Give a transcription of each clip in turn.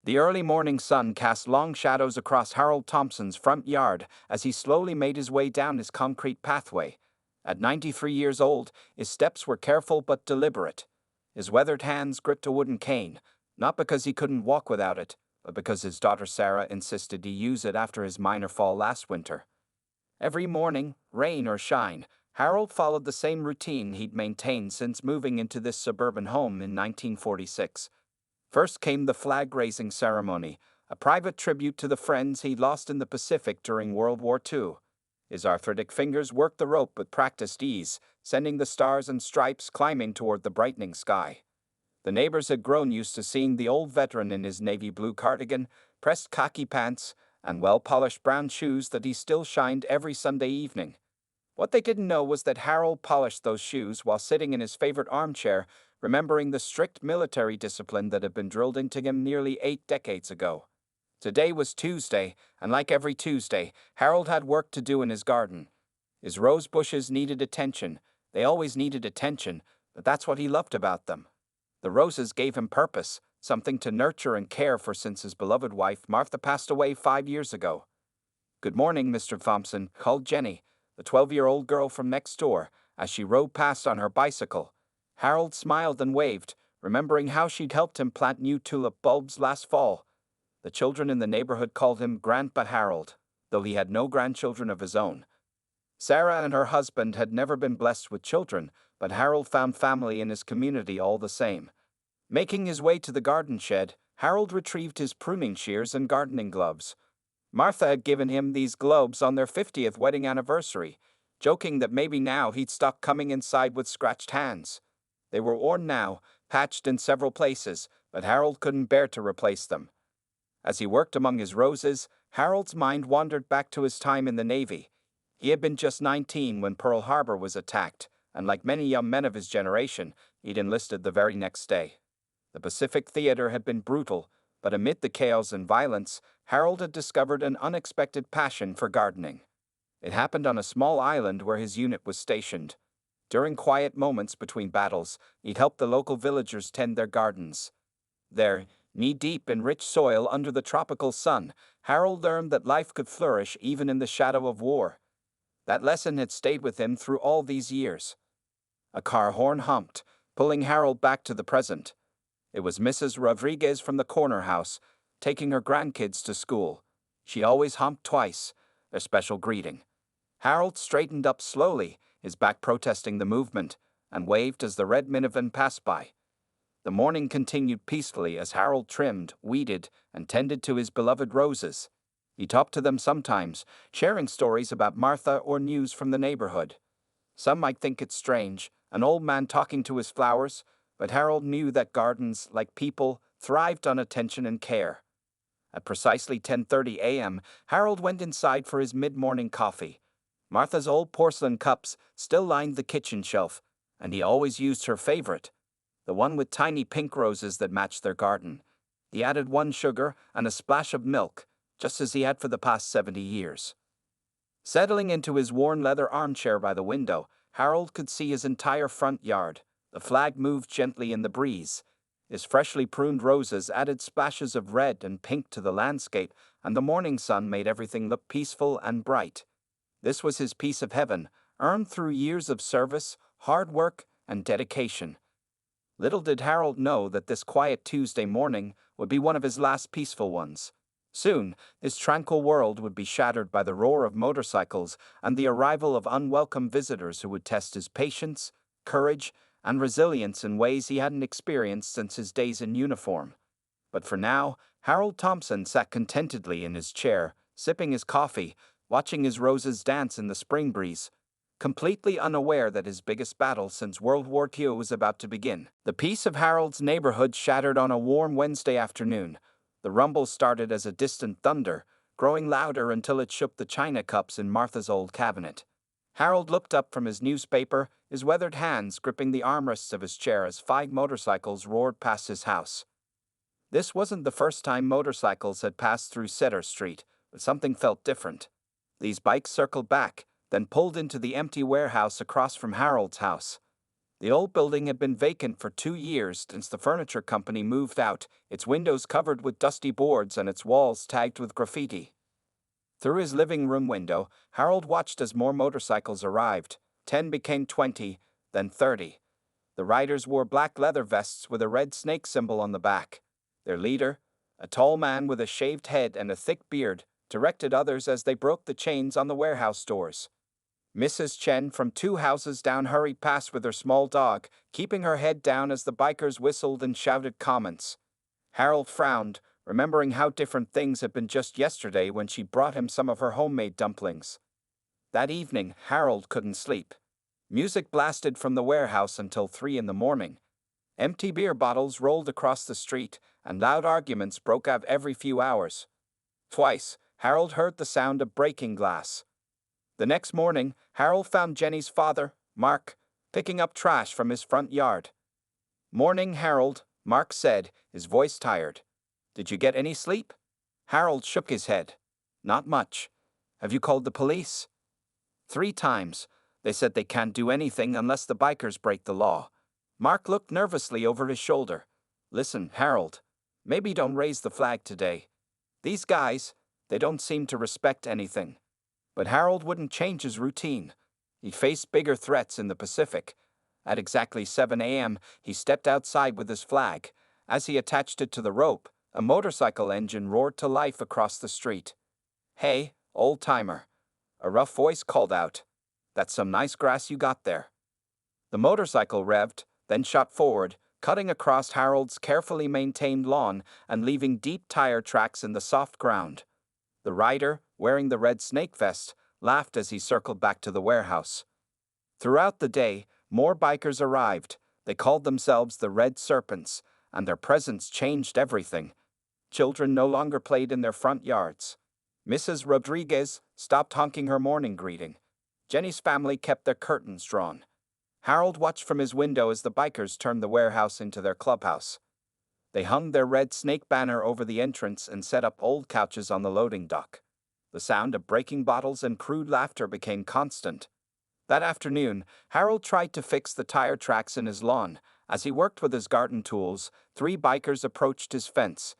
The early morning sun cast long shadows across Harold Thompson's front yard as he slowly made his way down his concrete pathway. At 93 years old, his steps were careful but deliberate. His weathered hands gripped a wooden cane, not because he couldn't walk without it, but because his daughter Sarah insisted he use it after his minor fall last winter. Every morning, rain or shine, Harold followed the same routine he'd maintained since moving into this suburban home in 1946. First came the flag-raising ceremony, a private tribute to the friends he lost in the Pacific during World War II. His arthritic fingers worked the rope with practiced ease, sending the stars and stripes climbing toward the brightening sky. The neighbors had grown used to seeing the old veteran in his navy blue cardigan, pressed khaki pants, and well-polished brown shoes that he still shined every Sunday evening. What they didn't know was that Harold polished those shoes while sitting in his favorite armchair, remembering the strict military discipline that had been drilled into him nearly 8 decades ago. Today was Tuesday, and like every Tuesday, Harold had work to do in his garden. His rose bushes needed attention. They always needed attention, but that's what he loved about them. The roses gave him purpose, something to nurture and care for since his beloved wife Martha passed away 5 years ago. "Good morning, Mr. Thompson," called Jenny, the 12-year-old girl from next door, as she rode past on her bicycle. Harold smiled and waved, remembering how she'd helped him plant new tulip bulbs last fall. The children in the neighborhood called him Grandpa Harold, though he had no grandchildren of his own. Sarah and her husband had never been blessed with children, but Harold found family in his community all the same. Making his way to the garden shed, Harold retrieved his pruning shears and gardening gloves. Martha had given him these gloves on their 50th wedding anniversary, joking that maybe now he'd stop coming inside with scratched hands. They were worn now, patched in several places, but Harold couldn't bear to replace them. As he worked among his roses, Harold's mind wandered back to his time in the Navy. He had been just 19 when Pearl Harbor was attacked, and like many young men of his generation, he'd enlisted the very next day. The Pacific theater had been brutal, but amid the chaos and violence, Harold had discovered an unexpected passion for gardening. It happened on a small island where his unit was stationed. During quiet moments between battles, he'd help the local villagers tend their gardens. There, knee-deep in rich soil under the tropical sun, Harold learned that life could flourish even in the shadow of war. That lesson had stayed with him through all these years. A car horn humped, pulling Harold back to the present. It was Mrs. Rodriguez from the corner house, taking her grandkids to school. She always humped twice, their special greeting. Harold straightened up slowly, his back protesting the movement, and waved as the red minivan passed by. The morning continued peacefully as Harold trimmed, weeded, and tended to his beloved roses. He talked to them sometimes, sharing stories about Martha or news from the neighborhood. Some might think it strange, an old man talking to his flowers, but Harold knew that gardens, like people, thrived on attention and care. At precisely 10:30 a.m., Harold went inside for his mid-morning coffee. Martha's old porcelain cups still lined the kitchen shelf, and he always used her favorite, the one with tiny pink roses that matched their garden. He added 1 sugar and a splash of milk, just as he had for the past 70 years. Settling into his worn leather armchair by the window, Harold could see his entire front yard. The flag moved gently in the breeze. His freshly pruned roses added splashes of red and pink to the landscape, and the morning sun made everything look peaceful and bright. This was his piece of heaven, earned through years of service, hard work, and dedication. Little did Harold know that this quiet Tuesday morning would be one of his last peaceful ones. Soon, his tranquil world would be shattered by the roar of motorcycles and the arrival of unwelcome visitors who would test his patience, courage, and resilience in ways he hadn't experienced since his days in uniform. But for now, Harold Thompson sat contentedly in his chair, sipping his coffee, watching his roses dance in the spring breeze, completely unaware that his biggest battle since World War II was about to begin. The peace of Harold's neighborhood shattered on a warm Wednesday afternoon. The rumble started as a distant thunder, growing louder until it shook the china cups in Martha's old cabinet. Harold looked up from his newspaper, his weathered hands gripping the armrests of his chair as 5 motorcycles roared past his house. This wasn't the first time motorcycles had passed through Cedar Street, but something felt different. These bikes circled back, then pulled into the empty warehouse across from Harold's house. The old building had been vacant for 2 years since the furniture company moved out, its windows covered with dusty boards and its walls tagged with graffiti. Through his living room window, Harold watched as more motorcycles arrived. 10 became 20, then 30. The riders wore black leather vests with a red snake symbol on the back. Their leader, a tall man with a shaved head and a thick beard, directed others as they broke the chains on the warehouse doors. Mrs. Chen from 2 houses down hurried past with her small dog, keeping her head down as the bikers whistled and shouted comments. Harold frowned, remembering how different things had been just yesterday when she brought him some of her homemade dumplings. That evening, Harold couldn't sleep. Music blasted from the warehouse until 3 in the morning. Empty beer bottles rolled across the street, and loud arguments broke out every few hours. Twice, Harold heard the sound of breaking glass. The next morning, Harold found Jenny's father, Mark, picking up trash from his front yard. "Morning, Harold," Mark said, his voice tired. "Did you get any sleep?" Harold shook his head. "Not much. Have you called the police?" "3 times. They said they can't do anything unless the bikers break the law." Mark looked nervously over his shoulder. "Listen, Harold, maybe don't raise the flag today. These guys, they don't seem to respect anything." But Harold wouldn't change his routine. He faced bigger threats in the Pacific. At exactly 7 a.m., he stepped outside with his flag. As he attached it to the rope, a motorcycle engine roared to life across the street. "Hey, old-timer," a rough voice called out. "That's some nice grass you got there." The motorcycle revved, then shot forward, cutting across Harold's carefully maintained lawn and leaving deep tire tracks in the soft ground. The rider, wearing the red snake vest, laughed as he circled back to the warehouse. Throughout the day, more bikers arrived. They called themselves the Red Serpents, and their presence changed everything. Children no longer played in their front yards. Mrs. Rodriguez stopped honking her morning greeting. Jenny's family kept their curtains drawn. Harold watched from his window as the bikers turned the warehouse into their clubhouse. They hung their red snake banner over the entrance and set up old couches on the loading dock. The sound of breaking bottles and crude laughter became constant. That afternoon, Harold tried to fix the tire tracks in his lawn. As he worked with his garden tools, 3 bikers approached his fence.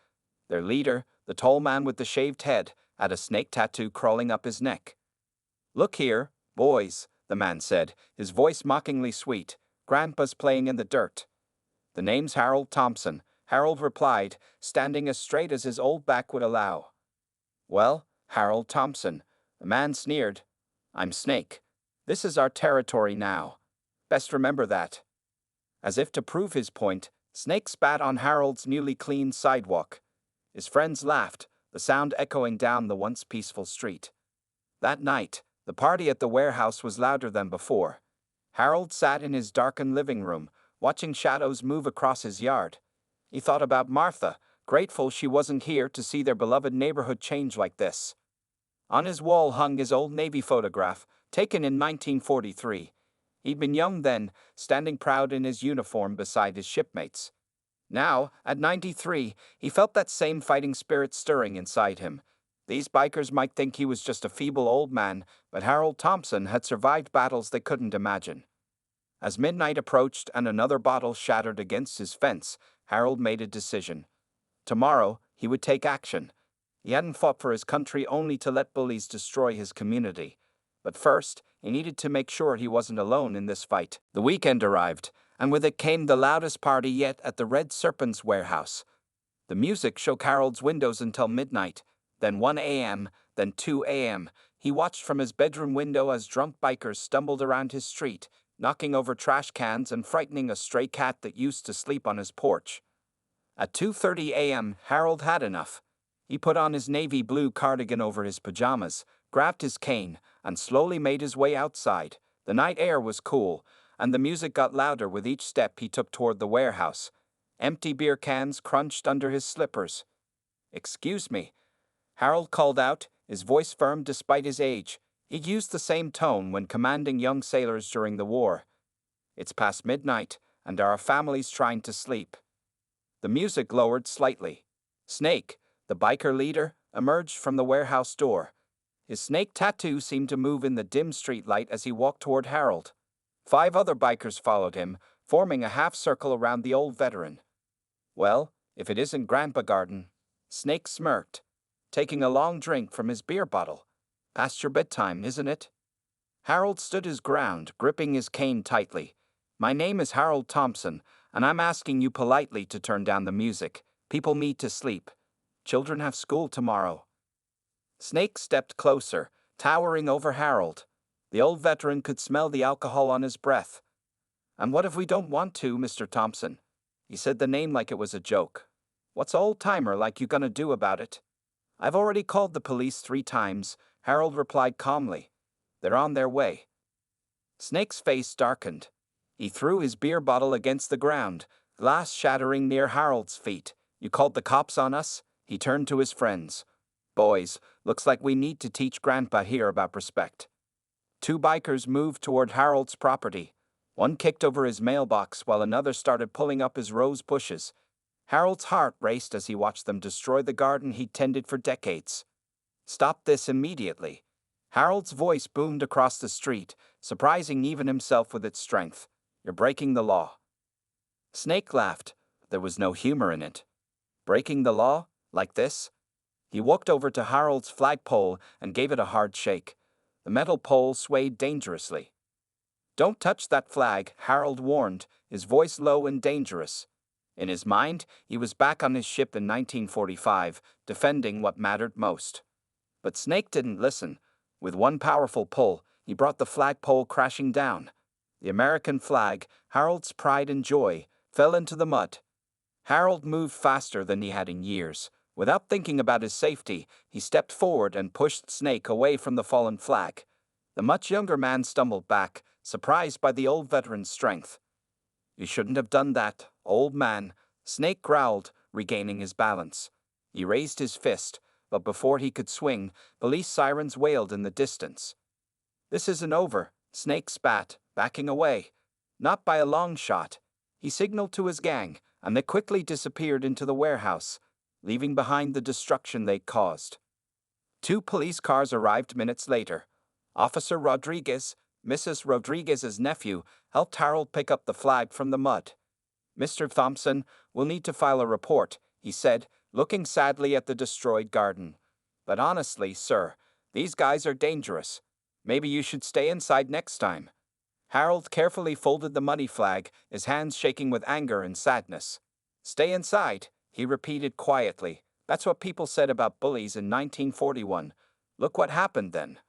Their leader, the tall man with the shaved head, had a snake tattoo crawling up his neck. "Look here, boys," the man said, his voice mockingly sweet. "Grandpa's playing in the dirt." "The name's Harold Thompson," Harold replied, standing as straight as his old back would allow. "Well, Harold Thompson," the man sneered, "I'm Snake. This is our territory now. Best remember that." As if to prove his point, Snake spat on Harold's newly cleaned sidewalk. His friends laughed, the sound echoing down the once peaceful street. That night, the party at the warehouse was louder than before. Harold sat in his darkened living room, watching shadows move across his yard. He thought about Martha, grateful she wasn't here to see their beloved neighborhood change like this. On his wall hung his old Navy photograph, taken in 1943. He'd been young then, standing proud in his uniform beside his shipmates. Now, at 93, he felt that same fighting spirit stirring inside him. These bikers might think he was just a feeble old man, but Harold Thompson had survived battles they couldn't imagine. As midnight approached and another bottle shattered against his fence, Harold made a decision. Tomorrow, he would take action. He hadn't fought for his country only to let bullies destroy his community. But first, he needed to make sure he wasn't alone in this fight. The weekend arrived, and with it came the loudest party yet at the Red Serpent's warehouse. The music shook Harold's windows until midnight, then 1 a.m., then 2 a.m. He watched from his bedroom window as drunk bikers stumbled around his street, knocking over trash cans and frightening a stray cat that used to sleep on his porch. At 2:30 a.m., Harold had enough. He put on his navy blue cardigan over his pajamas, grabbed his cane, and slowly made his way outside. The night air was cool, and the music got louder with each step he took toward the warehouse. Empty beer cans crunched under his slippers. "Excuse me," Harold called out, his voice firm despite his age. He'd used the same tone when commanding young sailors during the war. "It's past midnight, and there are families trying to sleep." The music lowered slightly. Snake, the biker leader, emerged from the warehouse door. His snake tattoo seemed to move in the dim streetlight as he walked toward Harold. 5 other bikers followed him, forming a half circle around the old veteran. "Well, if it isn't Grandpa Garden," Snake smirked, taking a long drink from his beer bottle. "Past your bedtime, isn't it?" Harold stood his ground, gripping his cane tightly. "My name is Harold Thompson, and I'm asking you politely to turn down the music. People need to sleep. Children have school tomorrow." Snake stepped closer, towering over Harold. The old veteran could smell the alcohol on his breath. "And what if we don't want to, Mr. Thompson?" He said the name like it was a joke. "What's old-timer like you gonna do about it?" "I've already called the police 3 times," Harold replied calmly. "They're on their way." Snake's face darkened. He threw his beer bottle against the ground, glass shattering near Harold's feet. "You called the cops on us?" He turned to his friends. "Boys, looks like we need to teach Grandpa here about respect." 2 bikers moved toward Harold's property. One kicked over his mailbox while another started pulling up his rose bushes. Harold's heart raced as he watched them destroy the garden he'd tended for decades. "Stop this immediately." Harold's voice boomed across the street, surprising even himself with its strength. "You're breaking the law." Snake laughed. There was no humor in it. "Breaking the law? Like this?" He walked over to Harold's flagpole and gave it a hard shake. The metal pole swayed dangerously. "Don't touch that flag," Harold warned, his voice low and dangerous. In his mind, he was back on his ship in 1945, defending what mattered most. But Snake didn't listen. With one powerful pull, he brought the flagpole crashing down. The American flag, Harold's pride and joy, fell into the mud. Harold moved faster than he had in years. Without thinking about his safety, he stepped forward and pushed Snake away from the fallen flag. The much younger man stumbled back, surprised by the old veteran's strength. "You shouldn't have done that, old man," Snake growled, regaining his balance. He raised his fist, but before he could swing, police sirens wailed in the distance. "This isn't over," Snake spat, backing away. Not by a long shot. He signaled to his gang, and they quickly disappeared into the warehouse, leaving behind the destruction they caused. 2 police cars arrived minutes later. Officer Rodriguez, Mrs. Rodriguez's nephew, helped Harold pick up the flag from the mud. "Mr. Thompson, we'll need to file a report," he said, looking sadly at the destroyed garden. "But honestly, sir, these guys are dangerous. Maybe you should stay inside next time." Harold carefully folded the muddy flag, his hands shaking with anger and sadness. "Stay inside," he repeated quietly. "That's what people said about bullies in 1941. Look what happened then."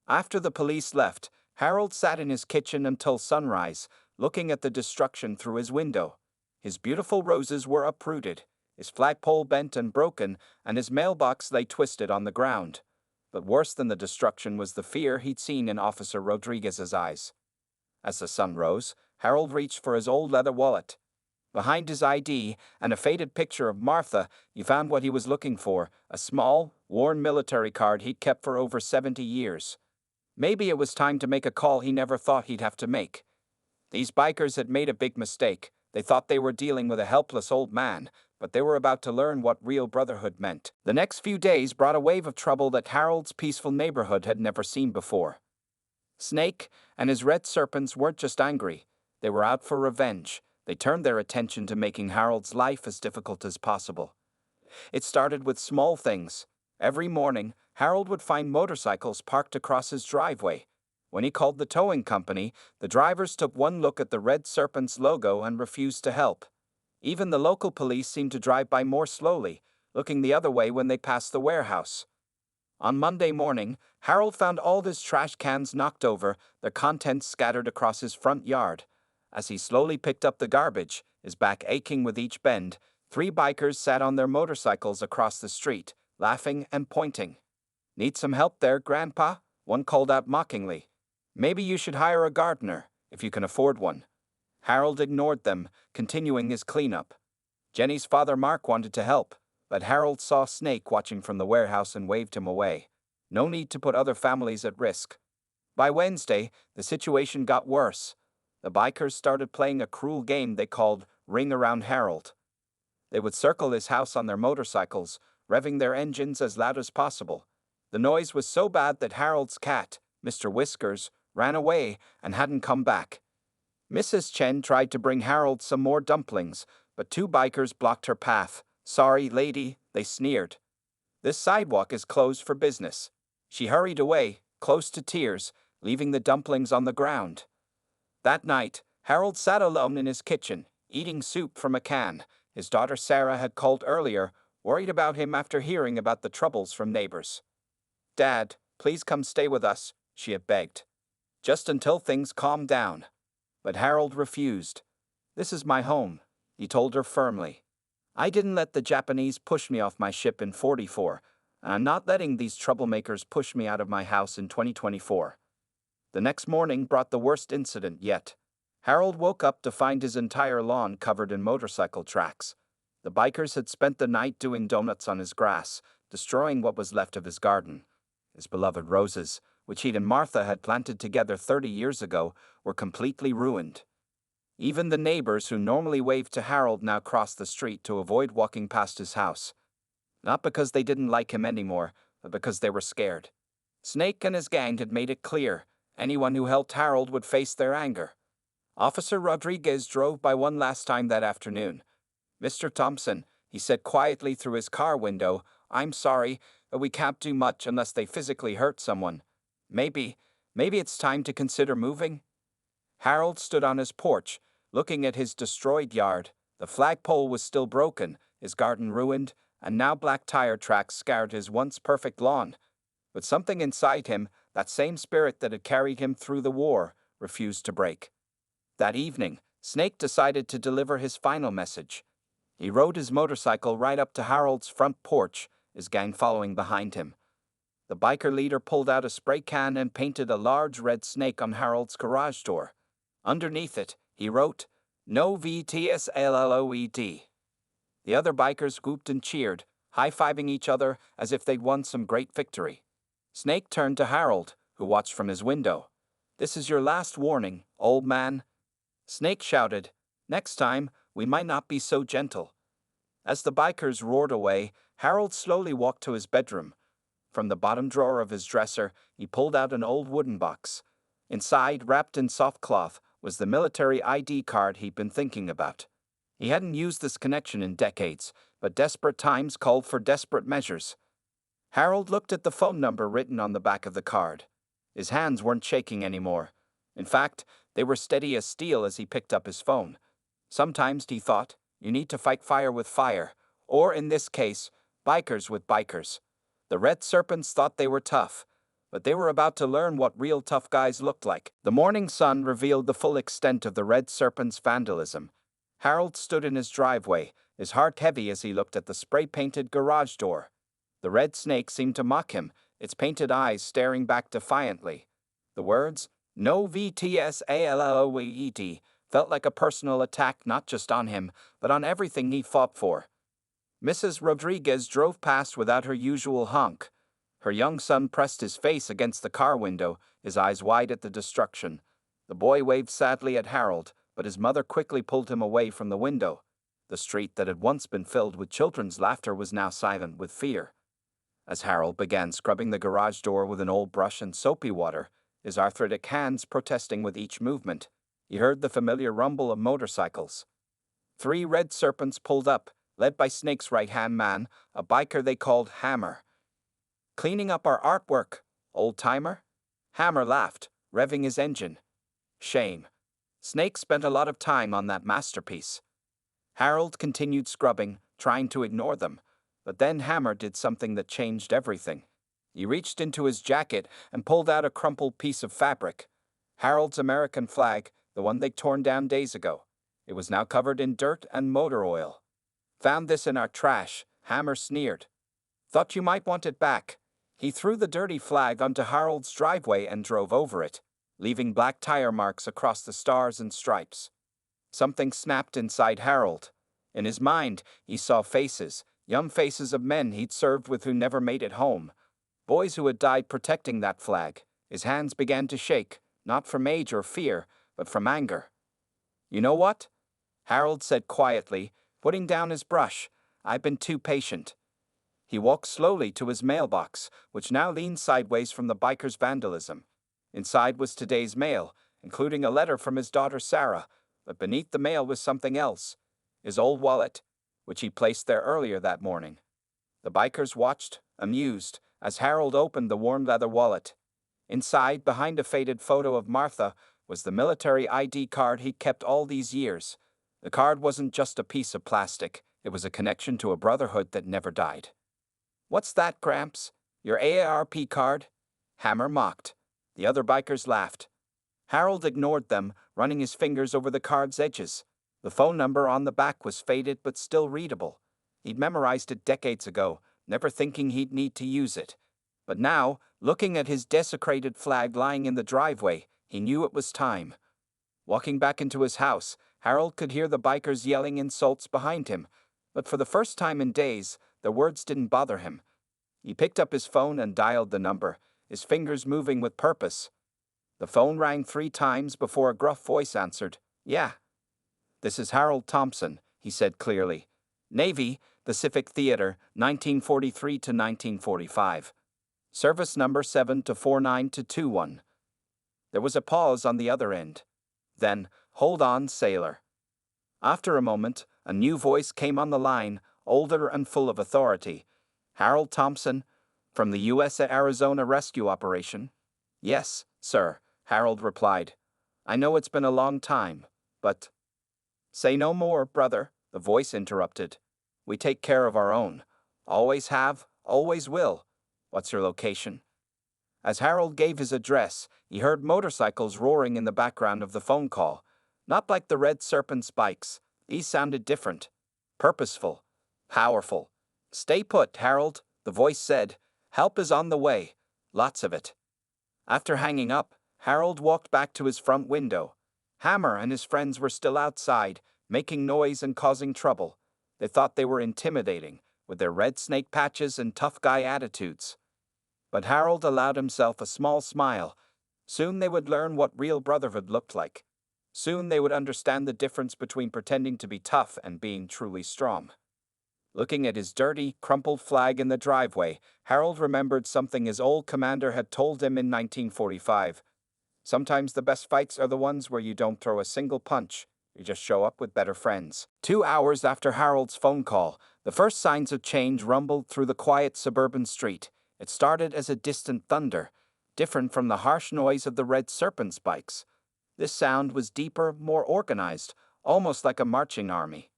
After the police left, Harold sat in his kitchen until sunrise, looking at the destruction through his window. His beautiful roses were uprooted, his flagpole bent and broken, and his mailbox lay twisted on the ground. But worse than the destruction was the fear he'd seen in Officer Rodriguez's eyes. As the sun rose, Harold reached for his old leather wallet. Behind his ID and a faded picture of Martha, he found what he was looking for, a small, worn military card he'd kept for over 70 years. Maybe it was time to make a call he never thought he'd have to make. These bikers had made a big mistake. They thought they were dealing with a helpless old man, but they were about to learn what real brotherhood meant. The next few days brought a wave of trouble that Harold's peaceful neighborhood had never seen before. Snake and his red serpents weren't just angry. They were out for revenge. They turned their attention to making Harold's life as difficult as possible. It started with small things. Every morning, Harold would find motorcycles parked across his driveway. When he called the towing company, the drivers took one look at the Red Serpent's logo and refused to help. Even the local police seemed to drive by more slowly, looking the other way when they passed the warehouse. On Monday morning, Harold found all his trash cans knocked over, their contents scattered across his front yard. As he slowly picked up the garbage, his back aching with each bend, 3 bikers sat on their motorcycles across the street, laughing and pointing. "Need some help there, Grandpa?" one called out mockingly. "Maybe you should hire a gardener, if you can afford one." Harold ignored them, continuing his cleanup. Jenny's father Mark wanted to help, but Harold saw Snake watching from the warehouse and waved him away. No need to put other families at risk. By Wednesday, the situation got worse. The bikers started playing a cruel game they called Ring Around Harold. They would circle his house on their motorcycles, revving their engines as loud as possible. The noise was so bad that Harold's cat, Mr. Whiskers, ran away and hadn't come back. Mrs. Chen tried to bring Harold some more dumplings, but two bikers blocked her path. "Sorry, lady," they sneered. "This sidewalk is closed for business." She hurried away, close to tears, leaving the dumplings on the ground. That night, Harold sat alone in his kitchen, eating soup from a can. His daughter Sarah had called earlier, worried about him after hearing about the troubles from neighbors. "Dad, please come stay with us," she had begged. "Just until things calm down." But Harold refused. "This is my home," he told her firmly. "I didn't let the Japanese push me off my ship in '44, and I'm not letting these troublemakers push me out of my house in 2024. The next morning brought the worst incident yet. Harold woke up to find his entire lawn covered in motorcycle tracks. The bikers had spent the night doing donuts on his grass, destroying what was left of his garden. His beloved roses, which he and Martha had planted together 30 years ago, were completely ruined. Even the neighbors who normally waved to Harold now crossed the street to avoid walking past his house. Not because they didn't like him anymore, but because they were scared. Snake and his gang had made it clear anyone who helped Harold would face their anger. Officer Rodriguez drove by one last time that afternoon. "Mr. Thompson," he said quietly through his car window, "I'm sorry, but we can't do much unless they physically hurt someone. Maybe it's time to consider moving." Harold stood on his porch, looking at his destroyed yard. The flagpole was still broken, his garden ruined, and now black tire tracks scarred his once perfect lawn. But something inside him, that same spirit that had carried him through the war, refused to break. That evening, Snake decided to deliver his final message. He rode his motorcycle right up to Harold's front porch, his gang following behind him. The biker leader pulled out a spray can and painted a large red snake on Harold's garage door. Underneath it, he wrote, "No VTSLLOED." The other bikers whooped and cheered, high-fiving each other as if they'd won some great victory. Snake turned to Harold, who watched from his window. "This is your last warning, old man." Snake shouted, "Next time, we might not be so gentle." As the bikers roared away, Harold slowly walked to his bedroom. From the bottom drawer of his dresser, he pulled out an old wooden box. Inside, wrapped in soft cloth, was the military ID card he'd been thinking about. He hadn't used this connection in decades, but desperate times called for desperate measures. Harold looked at the phone number written on the back of the card. His hands weren't shaking anymore. In fact, they were steady as steel as he picked up his phone. Sometimes, he thought, you need to fight fire with fire, or in this case, bikers with bikers. The Red Serpents thought they were tough, but they were about to learn what real tough guys looked like. The morning sun revealed the full extent of the Red Serpents' vandalism. Harold stood in his driveway, his heart heavy as he looked at the spray-painted garage door. The red snake seemed to mock him, its painted eyes staring back defiantly. The words, "No VTSALLOED," felt like a personal attack not just on him, but on everything he fought for. Mrs. Rodriguez drove past without her usual honk. Her young son pressed his face against the car window, his eyes wide at the destruction. The boy waved sadly at Harold, but his mother quickly pulled him away from the window. The street that had once been filled with children's laughter was now silent with fear. As Harold began scrubbing the garage door with an old brush and soapy water, his arthritic hands protesting with each movement, he heard the familiar rumble of motorcycles. 3 Red Serpents pulled up, led by Snake's right-hand man, a biker they called Hammer. "Cleaning up our artwork, old-timer?" Hammer laughed, revving his engine. "Shame. Snake spent a lot of time on that masterpiece." Harold continued scrubbing, trying to ignore them. But then Hammer did something that changed everything. He reached into his jacket and pulled out a crumpled piece of fabric. Harold's American flag, the one they'd torn down days ago. It was now covered in dirt and motor oil. "Found this in our trash," Hammer sneered. "Thought you might want it back." He threw the dirty flag onto Harold's driveway and drove over it, leaving black tire marks across the stars and stripes. Something snapped inside Harold. In his mind, he saw faces, young faces of men he'd served with who never made it home. Boys who had died protecting that flag. His hands began to shake, not from age or fear, but from anger. "You know what?" Harold said quietly, putting down his brush. "I've been too patient." He walked slowly to his mailbox, which now leaned sideways from the biker's vandalism. Inside was today's mail, including a letter from his daughter Sarah, but beneath the mail was something else, his old wallet, which he placed there earlier that morning. The bikers watched, amused, as Harold opened the worn leather wallet. Inside, behind a faded photo of Martha, was the military ID card he'd kept all these years. The card wasn't just a piece of plastic, it was a connection to a brotherhood that never died. "What's that, Gramps? Your AARP card?" Hammer mocked. The other bikers laughed. Harold ignored them, running his fingers over the card's edges. The phone number on the back was faded but still readable. He'd memorized it decades ago, never thinking he'd need to use it. But now, looking at his desecrated flag lying in the driveway, he knew it was time. Walking back into his house, Harold could hear the bikers yelling insults behind him, but for the first time in days, the words didn't bother him. He picked up his phone and dialed the number, his fingers moving with purpose. The phone rang 3 times before a gruff voice answered. "Yeah." "This is Harold Thompson," he said clearly. "Navy, Pacific Theater, 1943 to 1945. Service number 7-49-21. There was a pause on the other end. Then, "Hold on, sailor." After a moment, a new voice came on the line, older and full of authority. "Harold Thompson, from the U.S. Arizona Rescue Operation." "Yes, sir," Harold replied. "I know it's been a long time, but—" "Say no more, brother," the voice interrupted. "We take care of our own. Always have, always will. What's your location?" As Harold gave his address, he heard motorcycles roaring in the background of the phone call. Not like the Red Serpent's bikes. These sounded different. Purposeful. Powerful. "Stay put, Harold," the voice said. "Help is on the way. Lots of it." After hanging up, Harold walked back to his front window. Hammer and his friends were still outside, making noise and causing trouble. They thought they were intimidating, with their red snake patches and tough guy attitudes. But Harold allowed himself a small smile. Soon they would learn what real brotherhood looked like. Soon they would understand the difference between pretending to be tough and being truly strong. Looking at his dirty, crumpled flag in the driveway, Harold remembered something his old commander had told him in 1945. "Sometimes the best fights are the ones where you don't throw a single punch. You just show up with better friends." 2 hours after Harold's phone call, the first signs of change rumbled through the quiet suburban street. It started as a distant thunder, different from the harsh noise of the Red Serpent's bikes. This sound was deeper, more organized, almost like a marching army.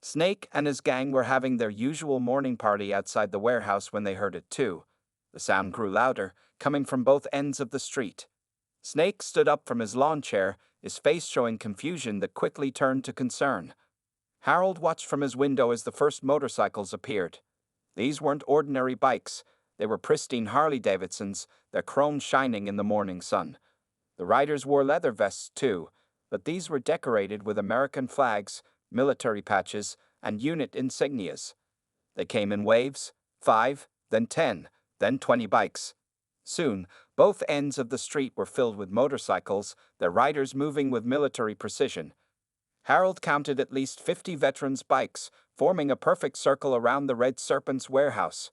Snake and his gang were having their usual morning party outside the warehouse when they heard it too. The sound grew louder, coming from both ends of the street. Snake stood up from his lawn chair, his face showing confusion that quickly turned to concern. Harold watched from his window as the first motorcycles appeared. These weren't ordinary bikes. They were pristine Harley-Davidsons, their chrome shining in the morning sun. The riders wore leather vests too, but these were decorated with American flags, military patches, and unit insignias. They came in waves, 5, then 10, then 20 bikes. Soon, both ends of the street were filled with motorcycles, their riders moving with military precision. Harold counted at least 50 veterans' bikes, forming a perfect circle around the Red Serpent's warehouse.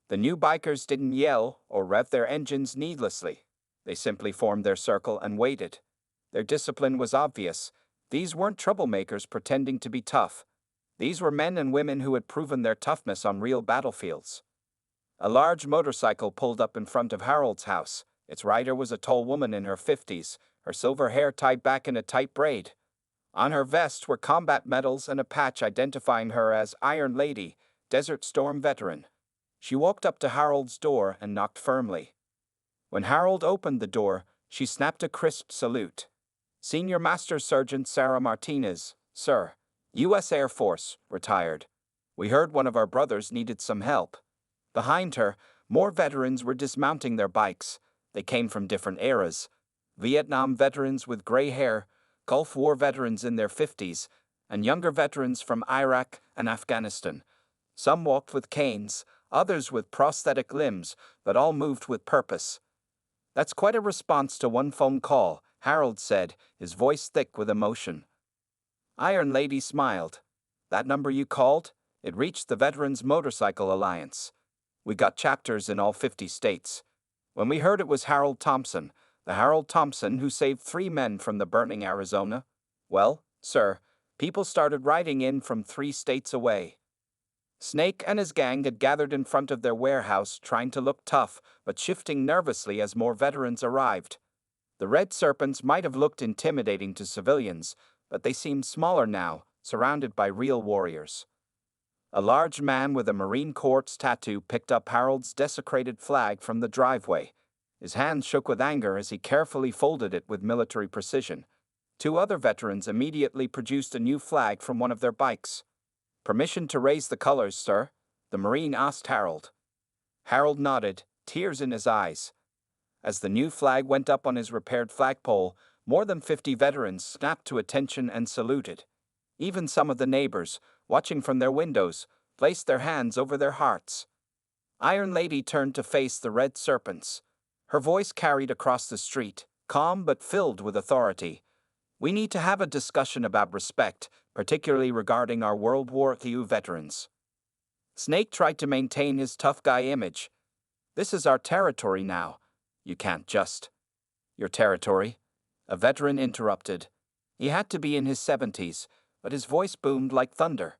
The new bikers didn't yell or rev their engines needlessly. They simply formed their circle and waited. Their discipline was obvious. These weren't troublemakers pretending to be tough. These were men and women who had proven their toughness on real battlefields. A large motorcycle pulled up in front of Harold's house. Its rider was a tall woman in her 50s, her silver hair tied back in a tight braid. On her vest were combat medals and a patch identifying her as Iron Lady, Desert Storm veteran. She walked up to Harold's door and knocked firmly. When Harold opened the door, she snapped a crisp salute. "Senior Master Sergeant Sarah Martinez, sir. U.S. Air Force, retired. We heard one of our brothers needed some help." Behind her, more veterans were dismounting their bikes. They came from different eras. Vietnam veterans with gray hair, Gulf War veterans in their 50s, and younger veterans from Iraq and Afghanistan. Some walked with canes, others with prosthetic limbs, but all moved with purpose. "That's quite a response to one phone call," Harold said, his voice thick with emotion. Iron Lady smiled. "That number you called? It reached the Veterans Motorcycle Alliance. We got chapters in all 50 states. When we heard it was Harold Thompson, The Harold Thompson who saved 3 men from the burning Arizona? Well, sir, people started riding in from 3 states away. Snake and his gang had gathered in front of their warehouse trying to look tough, but shifting nervously as more veterans arrived. The red serpents might have looked intimidating to civilians, but they seemed smaller now, surrounded by real warriors. A large man with a Marine Corps tattoo picked up Harold's desecrated flag from the driveway. His hands shook with anger as he carefully folded it with military precision. 2 other veterans immediately produced a new flag from one of their bikes. "Permission to raise the colors, sir?" the Marine asked Harold. Harold nodded, tears in his eyes. As the new flag went up on his repaired flagpole, more than 50 veterans snapped to attention and saluted. Even some of the neighbors, watching from their windows, placed their hands over their hearts. Iron Lady turned to face the red serpents. Her voice carried across the street, calm but filled with authority. "We need to have a discussion about respect, particularly regarding our World War II veterans." Snake tried to maintain his tough guy image. "This is our territory now. You can't just—" "Your territory?" a veteran interrupted. He had to be in his 70s, but his voice boomed like thunder.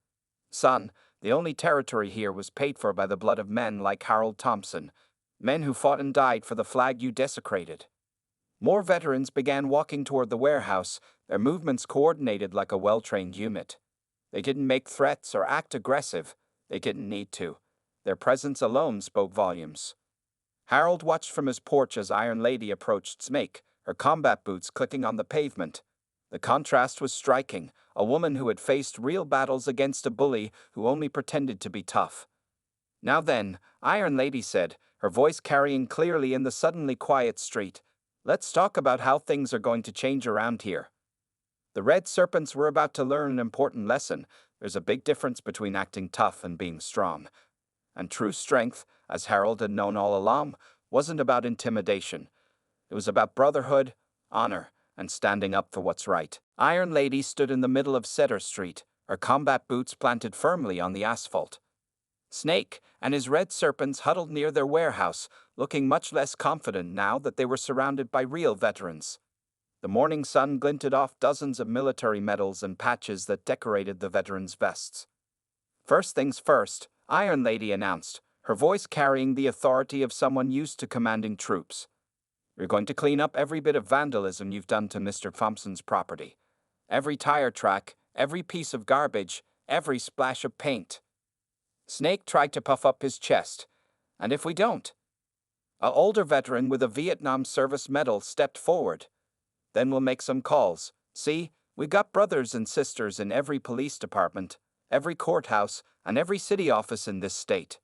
"Son, the only territory here was paid for by the blood of men like Harold Thompson, men who fought and died for the flag you desecrated." More veterans began walking toward the warehouse, their movements coordinated like a well-trained unit. They didn't make threats or act aggressive. They didn't need to. Their presence alone spoke volumes. Harold watched from his porch as Iron Lady approached Snake, her combat boots clicking on the pavement. The contrast was striking, a woman who had faced real battles against a bully who only pretended to be tough. "Now then," Iron Lady said, her voice carrying clearly in the suddenly quiet street, "let's talk about how things are going to change around here." The red serpents were about to learn an important lesson. There's a big difference between acting tough and being strong. And true strength, as Harold had known all along, wasn't about intimidation. It was about brotherhood, honor, and standing up for what's right. Iron Lady stood in the middle of Cedar Street, her combat boots planted firmly on the asphalt. Snake and his red serpents huddled near their warehouse, looking much less confident now that they were surrounded by real veterans. The morning sun glinted off dozens of military medals and patches that decorated the veterans' vests. "First things first," Iron Lady announced, her voice carrying the authority of someone used to commanding troops. "You're going to clean up every bit of vandalism you've done to Mr. Thompson's property. Every tire track, every piece of garbage, every splash of paint." Snake tried to puff up his chest. "And if we don't?" An older veteran with a Vietnam service medal stepped forward. "Then we'll make some calls. See, we've got brothers and sisters in every police department, every courthouse, and every city office in this state.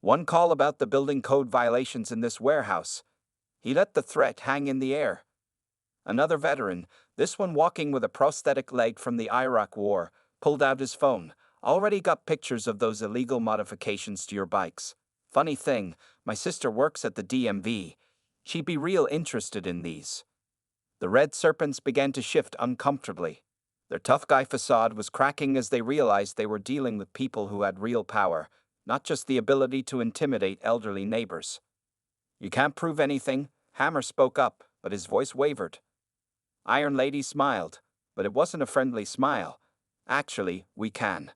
One call about the building code violations in this warehouse." He let the threat hang in the air. Another veteran, this one walking with a prosthetic leg from the Iraq War, pulled out his phone. "Already got pictures of those illegal modifications to your bikes. Funny thing, my sister works at the DMV. She'd be real interested in these." The red serpents began to shift uncomfortably. Their tough guy facade was cracking as they realized they were dealing with people who had real power, not just the ability to intimidate elderly neighbors. "You can't prove anything," Hammer spoke up, but his voice wavered. Iron Lady smiled, but it wasn't a friendly smile. "Actually, we can.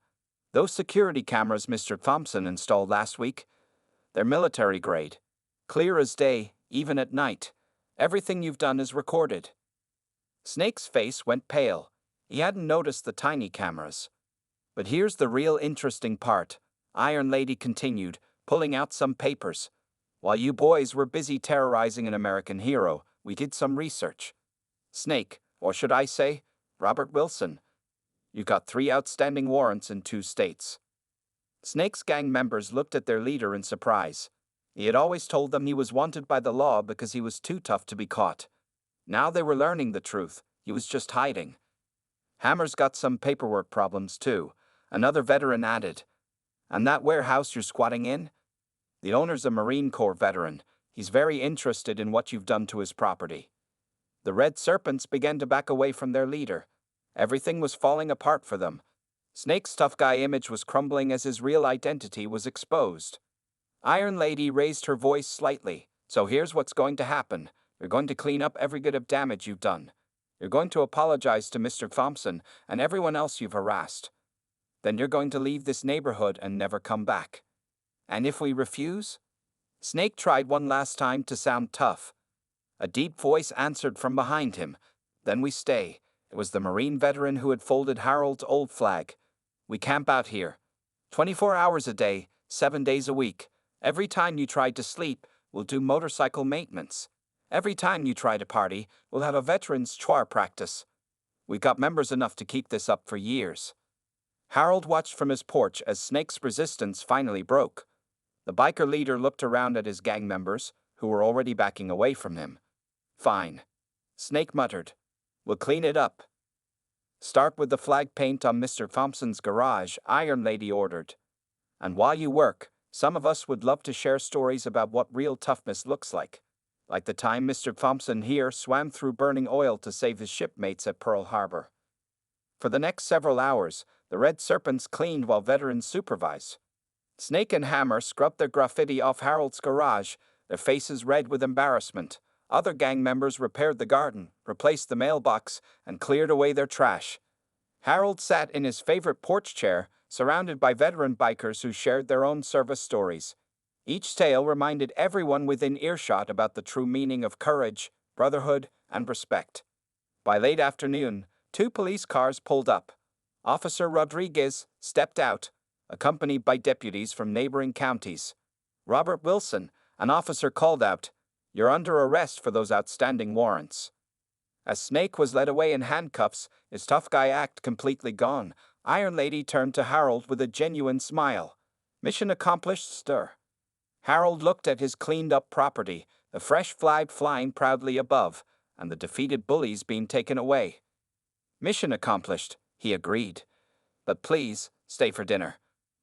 Those security cameras Mr. Thompson installed last week, they're military grade. Clear as day, even at night. Everything you've done is recorded." Snake's face went pale. He hadn't noticed the tiny cameras. "But here's the real interesting part," Iron Lady continued, pulling out some papers. "While you boys were busy terrorizing an American hero, we did some research. Snake, or should I say, Robert Wilson, you got 3 outstanding warrants in 2 states. Snake's gang members looked at their leader in surprise. He had always told them he was wanted by the law because he was too tough to be caught. Now they were learning the truth. He was just hiding. "Hammer's got some paperwork problems too," another veteran added. "And that warehouse you're squatting in? The owner's a Marine Corps veteran. He's very interested in what you've done to his property." The red serpents began to back away from their leader. Everything was falling apart for them. Snake's tough guy image was crumbling as his real identity was exposed. Iron Lady raised her voice slightly. "So here's what's going to happen. You're going to clean up every bit of damage you've done. You're going to apologize to Mr. Thompson and everyone else you've harassed. Then you're going to leave this neighborhood and never come back. And if we refuse? Snake tried one last time to sound tough. A deep voice answered from behind him. Then we stay. It was the Marine veteran who had folded Harold's old flag. We camp out here. 24 hours a day, 7 days a week. Every time you try to sleep, we'll do motorcycle maintenance. Every time you try to party, we'll have a veterans choir practice. We've got members enough to keep this up for years. Harold watched from his porch as Snake's resistance finally broke. The biker leader looked around at his gang members, who were already backing away from him. Fine. Snake muttered. We'll clean it up. Start with the flag paint on Mr. Thompson's garage, Iron Lady ordered. And while you work, some of us would love to share stories about what real toughness looks like the time Mr. Thompson here swam through burning oil to save his shipmates at Pearl Harbor. For the next several hours, the Red Serpents cleaned while veterans supervised. Snake and Hammer scrubbed their graffiti off Harold's garage, their faces red with embarrassment. Other gang members repaired the garden, replaced the mailbox, and cleared away their trash. Harold sat in his favorite porch chair, surrounded by veteran bikers who shared their own service stories. Each tale reminded everyone within earshot about the true meaning of courage, brotherhood, and respect. By late afternoon, 2 police cars pulled up. Officer Rodriguez stepped out, accompanied by deputies from neighboring counties. Robert Wilson, an officer, called out, "You're under arrest for those outstanding warrants." As Snake was led away in handcuffs, his tough guy act completely gone, Iron Lady turned to Harold with a genuine smile. Mission accomplished, sir. Harold looked at his cleaned-up property, the fresh flag flying proudly above, and the defeated bullies being taken away. Mission accomplished, he agreed. But please, stay for dinner.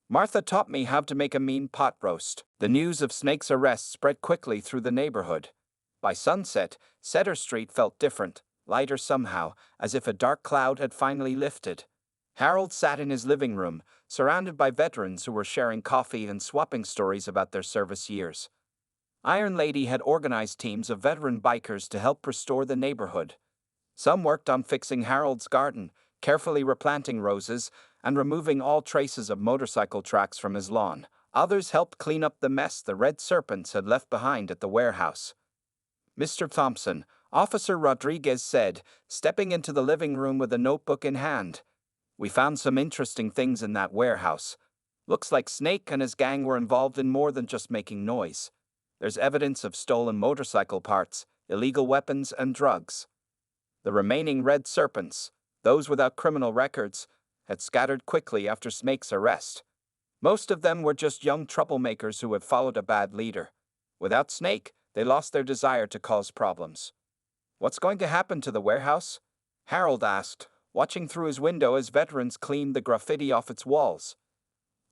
Martha taught me how to make a mean pot roast. The news of Snake's arrest spread quickly through the neighborhood. By sunset, Cedar Street felt different, lighter somehow, as if a dark cloud had finally lifted. Harold sat in his living room, surrounded by veterans who were sharing coffee and swapping stories about their service years. Iron Lady had organized teams of veteran bikers to help restore the neighborhood. Some worked on fixing Harold's garden, carefully replanting roses, and removing all traces of motorcycle tracks from his lawn. Others helped clean up the mess the Red Serpents had left behind at the warehouse. Mr. Thompson, Officer Rodriguez said, stepping into the living room with a notebook in hand. We found some interesting things in that warehouse. Looks like Snake and his gang were involved in more than just making noise. There's evidence of stolen motorcycle parts, illegal weapons, and drugs. The remaining Red Serpents, those without criminal records, had scattered quickly after Snake's arrest. Most of them were just young troublemakers who had followed a bad leader. Without Snake, they lost their desire to cause problems. What's going to happen to the warehouse? Harold asked, watching through his window as veterans cleaned the graffiti off its walls.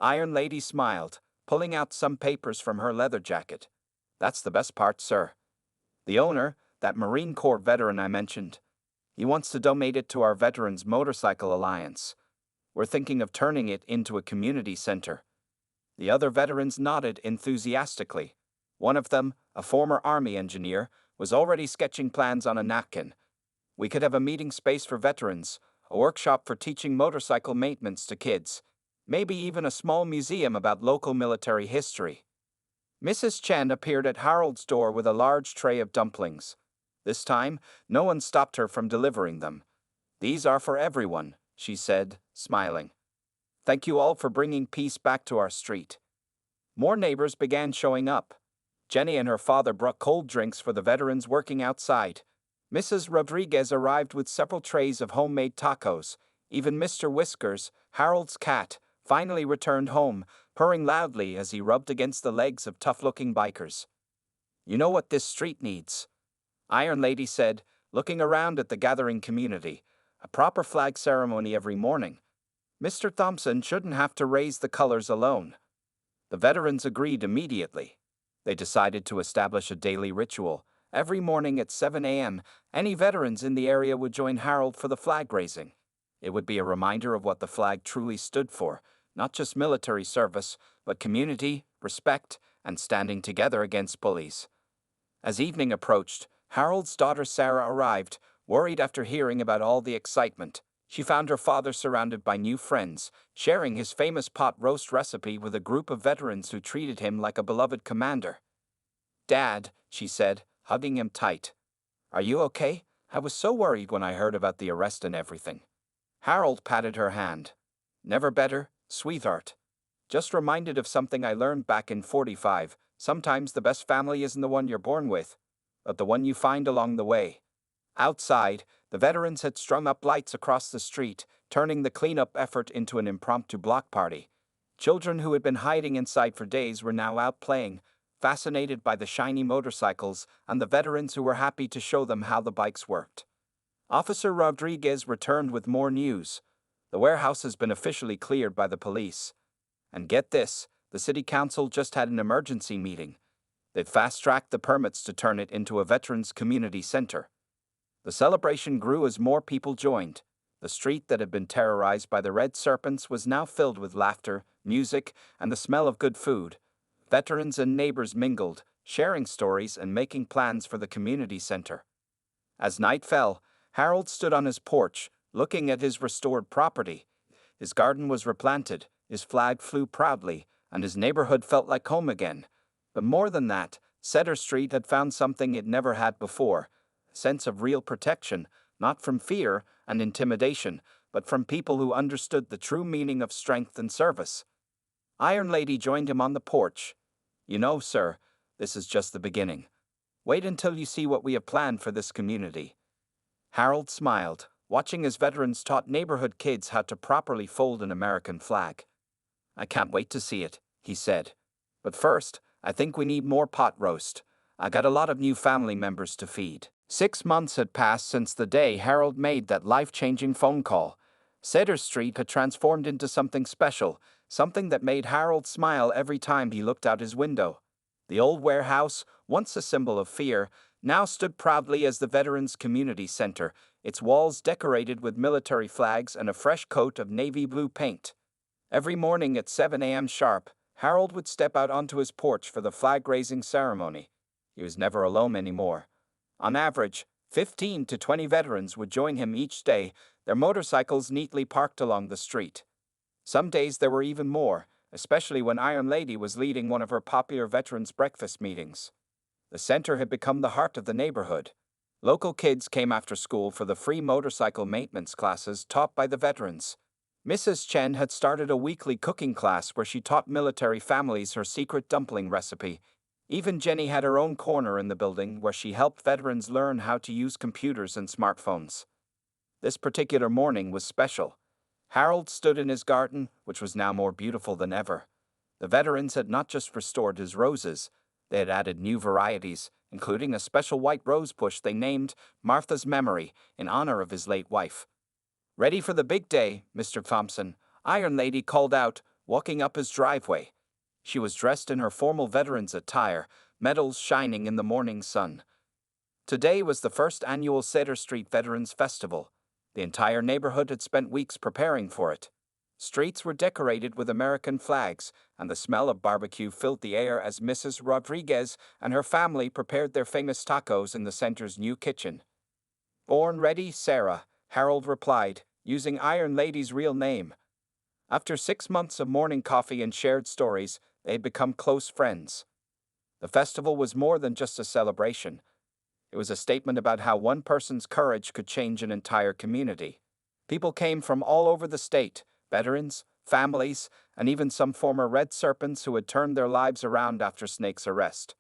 Iron Lady smiled, pulling out some papers from her leather jacket. That's the best part, sir. The owner, that Marine Corps veteran I mentioned, he wants to donate it to our Veterans Motorcycle Alliance. We're thinking of turning it into a community center. The other veterans nodded enthusiastically. One of them, a former Army engineer, was already sketching plans on a napkin. We could have a meeting space for veterans, a workshop for teaching motorcycle maintenance to kids, maybe even a small museum about local military history. Mrs. Chen appeared at Harold's door with a large tray of dumplings. This time, no one stopped her from delivering them. These are for everyone, she said, smiling. Thank you all for bringing peace back to our street. More neighbors began showing up. Jenny and her father brought cold drinks for the veterans working outside. Mrs. Rodriguez arrived with several trays of homemade tacos. Even Mr. Whiskers, Harold's cat, finally returned home, purring loudly as he rubbed against the legs of tough-looking bikers. You know what this street needs? Iron Lady said, looking around at the gathering community. A proper flag ceremony every morning. Mr. Thompson shouldn't have to raise the colors alone. The veterans agreed immediately. They decided to establish a daily ritual. Every morning at 7 a.m., any veterans in the area would join Harold for the flag raising. It would be a reminder of what the flag truly stood for, not just military service, but community, respect, and standing together against bullies. As evening approached, Harold's daughter Sarah arrived, worried after hearing about all the excitement. She found her father surrounded by new friends, sharing his famous pot roast recipe with a group of veterans who treated him like a beloved commander. "Dad," she said, hugging him tight. "Are you okay? I was so worried when I heard about the arrest and everything." Harold patted her hand. "Never better, sweetheart. Just reminded of something I learned back in 45. Sometimes the best family isn't the one you're born with, but the one you find along the way." Outside, the veterans had strung up lights across the street, turning the cleanup effort into an impromptu block party. Children who had been hiding inside for days were now out playing, fascinated by the shiny motorcycles and the veterans who were happy to show them how the bikes worked. Officer Rodriguez returned with more news. The warehouse has been officially cleared by the police. And get this, the city council just had an emergency meeting. They'd fast-tracked the permits to turn it into a veterans community center. The celebration grew as more people joined. The street that had been terrorized by the red serpents was now filled with laughter, music, and the smell of good food. Veterans and neighbors mingled, sharing stories and making plans for the community center. As night fell, Harold stood on his porch, looking at his restored property. His garden was replanted, his flag flew proudly, and his neighborhood felt like home again. But more than that, Cedar Street had found something it never had before: a sense of real protection, not from fear and intimidation, but from people who understood the true meaning of strength and service. Iron Lady joined him on the porch. "You know, sir, this is just the beginning. Wait until you see what we have planned for this community." Harold smiled, watching as veterans taught neighborhood kids how to properly fold an American flag. "I can't wait to see it," he said. "But first, I think we need more pot roast. I got a lot of new family members to feed." 6 months had passed since the day Harold made that life-changing phone call. Cedar Street had transformed into something special, something that made Harold smile every time he looked out his window. The old warehouse, once a symbol of fear, now stood proudly as the Veterans Community Center, its walls decorated with military flags and a fresh coat of navy blue paint. Every morning at 7 a.m. sharp, Harold would step out onto his porch for the flag-raising ceremony. He was never alone anymore. On average, 15 to 20 veterans would join him each day, their motorcycles neatly parked along the street. Some days there were even more, especially when Iron Lady was leading one of her popular veterans' breakfast meetings. The center had become the heart of the neighborhood. Local kids came after school for the free motorcycle maintenance classes taught by the veterans. Mrs. Chen had started a weekly cooking class where she taught military families her secret dumpling recipe. Even Jenny had her own corner in the building where she helped veterans learn how to use computers and smartphones. This particular morning was special. Harold stood in his garden, which was now more beautiful than ever. The veterans had not just restored his roses, they had added new varieties, including a special white rose bush they named Martha's Memory in honor of his late wife. "Ready for the big day, Mr. Thompson," Iron Lady called out, walking up his driveway. She was dressed in her formal veteran's attire, medals shining in the morning sun. Today was the first annual Cedar Street Veterans Festival. The entire neighborhood had spent weeks preparing for it. Streets were decorated with American flags, and the smell of barbecue filled the air as Mrs. Rodriguez and her family prepared their famous tacos in the center's new kitchen. "Born ready, Sarah," Harold replied, using Iron Lady's real name. After 6 months of morning coffee and shared stories, they had become close friends. The festival was more than just a celebration. It was a statement about how one person's courage could change an entire community. People came from all over the state, veterans, families, and even some former red serpents who had turned their lives around after Snake's arrest.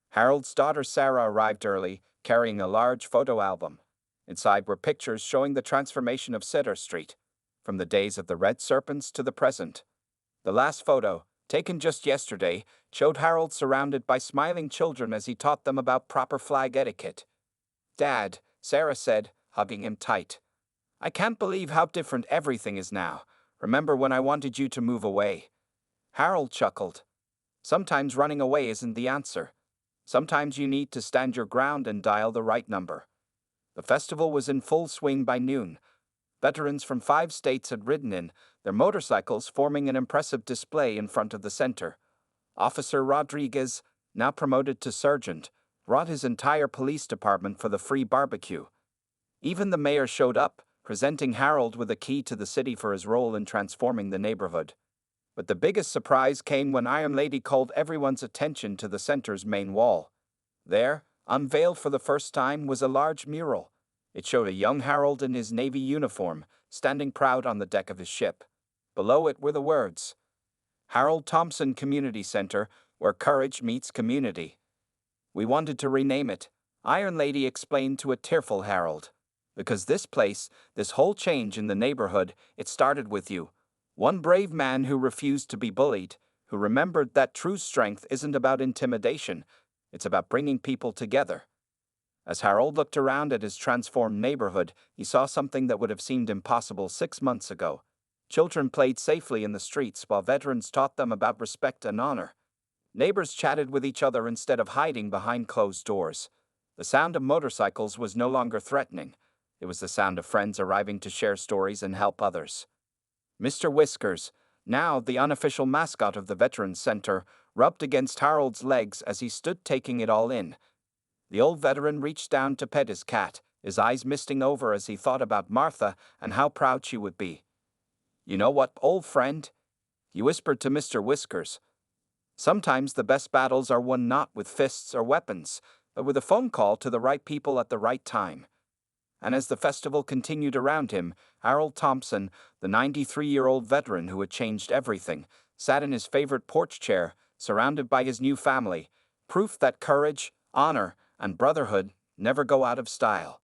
Harold's daughter Sarah arrived early, carrying a large photo album. Inside were pictures showing the transformation of Cedar Street, from the days of the red serpents to the present. The last photo, taken just yesterday, showed Harold surrounded by smiling children as he taught them about proper flag etiquette. "Dad," Sarah said, hugging him tight. "I can't believe how different everything is now. Remember when I wanted you to move away?" Harold chuckled. "Sometimes running away isn't the answer. Sometimes you need to stand your ground and dial the right number." The festival was in full swing by noon. Veterans from 5 states had ridden in, their motorcycles forming an impressive display in front of the center. Officer Rodriguez, now promoted to sergeant, brought his entire police department for the free barbecue. Even the mayor showed up, presenting Harold with a key to the city for his role in transforming the neighborhood. But the biggest surprise came when Iron Lady called everyone's attention to the center's main wall. There, unveiled for the first time, was a large mural. It showed a young Harold in his Navy uniform, standing proud on the deck of his ship. Below it were the words, Harold Thompson Community Center, where courage meets community. We wanted to rename it, Iron Lady explained to a tearful Harold. Because this place, this whole change in the neighborhood, it started with you. One brave man who refused to be bullied, who remembered that true strength isn't about intimidation, it's about bringing people together. As Harold looked around at his transformed neighborhood, he saw something that would have seemed impossible 6 months ago. Children played safely in the streets while veterans taught them about respect and honor. Neighbors chatted with each other instead of hiding behind closed doors. The sound of motorcycles was no longer threatening. It was the sound of friends arriving to share stories and help others. Mr. Whiskers, now the unofficial mascot of the Veterans Center, rubbed against Harold's legs as he stood taking it all in. The old veteran reached down to pet his cat, his eyes misting over as he thought about Martha and how proud she would be. You know what, old friend? He whispered to Mr. Whiskers. Sometimes the best battles are won not with fists or weapons, but with a phone call to the right people at the right time. And as the festival continued around him, Harold Thompson, the 93-year-old veteran who had changed everything, sat in his favorite porch chair, surrounded by his new family, proof that courage, honor, and brotherhood never go out of style.